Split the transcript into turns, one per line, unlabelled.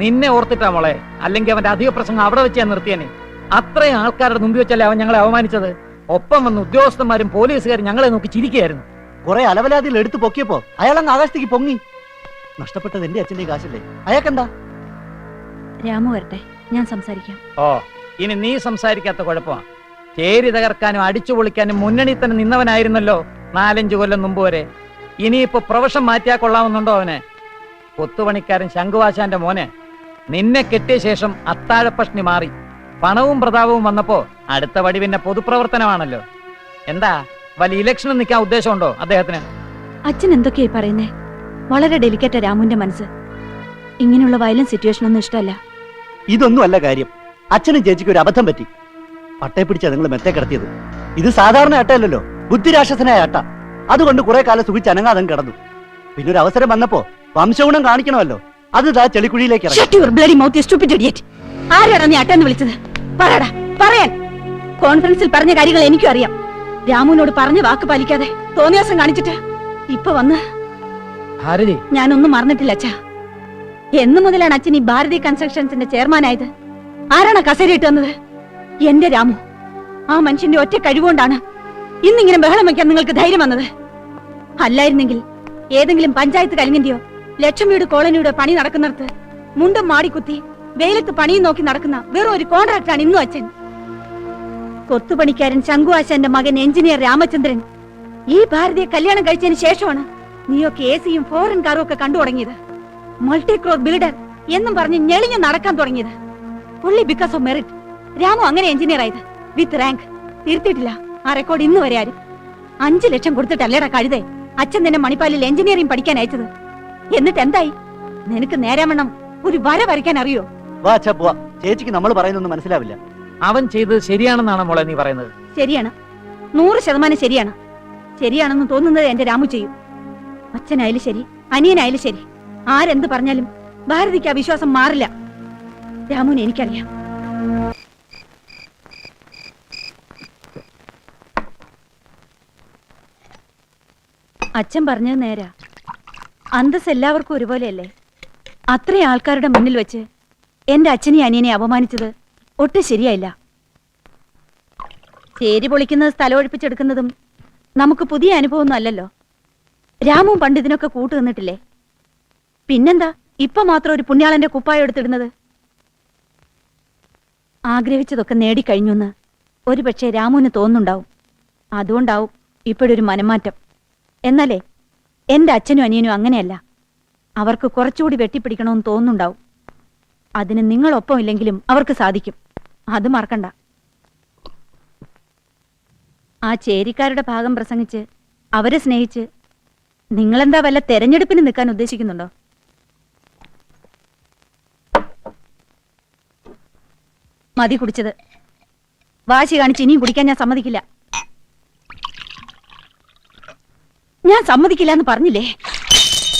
നിന്നെ ഓർത്തിട്ടാ മോളെ, അല്ലെങ്കിൽ അവന്റെ അധിക പ്രസംഗം അവിടെ വെച്ച് ഞാൻ നിർത്തിയനെ. അത്രയും ആൾക്കാരുടെ മുമ്പിൽ വെച്ചല്ലേ അവൻ ഞങ്ങളെ അവമാനിച്ചത്. ഒപ്പം വന്ന് ഉദ്യോഗസ്ഥന്മാരും പോലീസുകാരും ഞങ്ങളെ നോക്കി ചിരിക്കുകയായിരുന്നു.
കുറെ അലവലാതികൾ എടുത്തു പൊക്കിയപ്പോ അയാളങ്ങ് ആകാശത്തേക്ക് പൊങ്ങി. നഷ്ടപ്പെട്ടത് എന്റെ അച്ഛന്റെ കാശല്ലേ, അയാൾക്കെന്താ?
രാമു വരട്ടെ, ഞാൻ സംസാരിക്കാം.
ഓ, ഇനി നീ സംസാരിക്കാത്ത കുഴപ്പമാണ്. ചേരി തകർക്കാനും അടിച്ചു പൊളിക്കാനും മുന്നണി തന്നെ നിന്നവനായിരുന്നല്ലോ 4-5 കൊല്ലം മുമ്പ് വരെ. ഇനിയിപ്പോ പ്രൊഫഷൻ മാറ്റിയാ കൊള്ളാവുന്നുണ്ടോ അവന്? കൊത്തുപണിക്കാരൻ ശംഖുവാശാന്റെ മോനെ. നിന്നെ കെട്ടിയ ശേഷം അത്താഴപ്പഷ്ണി മാറി. പണവും പ്രതാപവും വന്നപ്പോ അടുത്ത വടി പിന്നെ പൊതുപ്രവർത്തനമാണല്ലോ. എന്താ വലിയ ഇലക്ഷന് നിൽക്കാൻ ഉദ്ദേശമുണ്ടോ അദ്ദേഹത്തിന്?
അച്ഛൻ എന്തൊക്കെയായി പറയുന്നേ? വളരെ ഡെലിക്കേറ്റാ രാമുവിന്റെ മനസ്സ്. ഇങ്ങനെയുള്ള വയലന്റ് സിറ്റുവേഷൻ ഒന്നും ഇഷ്ടമല്ല.
ഇതൊന്നും അല്ല കാര്യം. അച്ഛനും ചേച്ചിക്ക് ഒരു അബദ്ധം പറ്റി. പട്ടയെ പിടിച്ചാ നിങ്ങൾ മെത്തേ കിടത്തിയത്. ഇത് സാധാരണ അട്ടയല്ലല്ലോ, ബുദ്ധിരാക്ഷസനായ അട്ട. അതുകൊണ്ട് കുറെ കാലം സുഖിച്ച് അനങ്ങാതെ കിടന്നു. പിന്നെ ഒരു അവസരം വന്നപ്പോ വംശഗുണം കാണിക്കണമല്ലോ, അത് ദാ ചെളിക്കുഴിയിലേക്ക് ഇറങ്ങി.
ആരാടാ നീ അട്ടെന്ന് വിളിച്ചത്? പറയടാ, പറയാൻ. കോൺഫറൻസിൽ പറഞ്ഞ കാര്യങ്ങൾ എനിക്കും അറിയാം. രാമുവിനോട് പറഞ്ഞ വാക്ക് പാലിക്കാതെ തോന്നിയാസം കാണിച്ചിട്ട് ഇപ്പൊ വന്ന്. ഞാനൊന്നും മറന്നിട്ടില്ല അച്ഛാ. എന്നു മുതലാണ് അച്ഛൻ ഈ ഭാരതി കൺസ്ട്രക്ഷൻസിന്റെ ചെയർമാനായത്? ആരാണ് കസേരയിട്ട് തന്നത്? എന്റെ രാമു. ആ മനുഷ്യന്റെ ഒറ്റ കഴിവുകൊണ്ടാണ് ഇന്നിങ്ങനെ ബഹളം വയ്ക്കാൻ നിങ്ങൾക്ക് ധൈര്യം വന്നത്. അല്ലായിരുന്നെങ്കിൽ ഏതെങ്കിലും പഞ്ചായത്ത് കലിങ്ങിന്റെയോ ലക്ഷ്മിയുടെ കോളനിയുടെ പണി നടക്കുന്നിടത്ത് മുണ്ടും മാടിക്കുത്തി വെയിലത്ത് പണിയും നോക്കി നടക്കുന്ന വെറും ഒരു കോൺട്രാക്ടറാണ് ഇന്നും അച്ഛൻ. കൊത്തുപണിക്കാരൻ ശംഖുവാശാന്റെ മകൻ എഞ്ചിനീയർ രാമചന്ദ്രൻ ഈ ഭാരതിയെ കല്യാണം കഴിച്ചതിന് ശേഷമാണ് നീയൊക്കെ എസിയും ഫോറിൻ കാറും ഒക്കെ കണ്ടു തുടങ്ങിയത്. മൾട്ടി ക്രോസ് ബിൽഡർ എന്നും പറഞ്ഞ് ഞെളിഞ്ഞ് നടക്കാൻ തുടങ്ങിയത്. Only because of merit Ramu അങ്ങനെ എഞ്ചിനീയർ ആയത്. വിത്ത് റാങ്ക്. തിരുത്തിയിട്ടില്ല ആ റെക്കോർഡ് ഇന്ന് വരെ ആരും. 5 ലക്ഷം കൊടുത്തിട്ടല്ലേടാ കഴുതേ അച്ഛൻ തന്നെ മണിപ്പാലിൽ എഞ്ചിനീയറിംഗ് പഠിക്കാൻ അയച്ചത്. എന്നിട്ട് എന്തായി? നിനക്ക് നേരാവണ്ണം ഒരു വര വരയ്ക്കാൻ അറിയോ?
ചേച്ചിക്ക് നമ്മൾ പറയുന്നൊന്നും മനസ്സിലാവില്ല.
അവൻ ചെയ്തത് ശരിയാണെന്നാണ് മോളെ നീ പറയുന്നത്?
ശരിയാണ്, 100% ശരിയാണ്. ശരിയാണെന്ന് തോന്നുന്നത് എന്റെ രാമു ചെയ്യും. അച്ഛനായാലും ശരി, അനിയനായാലും ശരി, ആരെന്ത് പറഞ്ഞാലും ഭാരതിക്ക് ആ വിശ്വാസം മാറില്ല. രാമുവിനെ എനിക്കറിയാം. അച്ഛൻ പറഞ്ഞത് നേരാ. അന്തസ് എല്ലാവർക്കും ഒരുപോലെയല്ലേ? അത്രയും ആൾക്കാരുടെ മുന്നിൽ വെച്ച് എന്റെ അച്ഛനെയും അനിയനെ അപമാനിച്ചത് ഒട്ടും ശരിയായില്ല. ചേരി പൊളിക്കുന്നത് സ്ഥലം ഒഴിപ്പിച്ചെടുക്കുന്നതും നമുക്ക് പുതിയ അനുഭവമൊന്നും അല്ലല്ലോ. രാമുവും പണ്ട് ഇതിനൊക്കെ കൂട്ടു നിന്നിട്ടില്ലേ? പിന്നെന്താ ഇപ്പൊ മാത്രം ഒരു പുണ്യാളന്റെ കുപ്പായം എടുത്തിടുന്നത്? ആഗ്രഹിച്ചതൊക്കെ നേടിക്കഴിഞ്ഞുന്ന് ഒരുപക്ഷെ രാമുവിന് തോന്നുന്നുണ്ടാവും. അതുകൊണ്ടാവും ഇപ്പോഴൊരു മനംമാറ്റം. എന്നല്ലേ എന്റെ അച്ഛനും അനിയനും അങ്ങനെയല്ല. അവർക്ക് കുറച്ചുകൂടി വെട്ടിപ്പിടിക്കണമെന്ന് തോന്നുന്നുണ്ടാവും. അതിന് നിങ്ങളൊപ്പം ഇല്ലെങ്കിലും അവർക്ക് സാധിക്കും. അത് മറക്കണ്ട. ആ ചേരിക്കാരുടെ ഭാഗം പ്രസംഗിച്ച് അവരെ സ്നേഹിച്ച് നിങ്ങളെന്താ വല്ല തെരഞ്ഞെടുപ്പിന് നിൽക്കാൻ ഉദ്ദേശിക്കുന്നുണ്ടോ? മതി കുടിച്ചത്. വാശി കാണിച്ച് ഇനിയും കുടിക്കാൻ ഞാൻ സമ്മതിക്കില്ല. ഞാൻ സമ്മതിക്കില്ല എന്ന് പറഞ്ഞില്ലേ?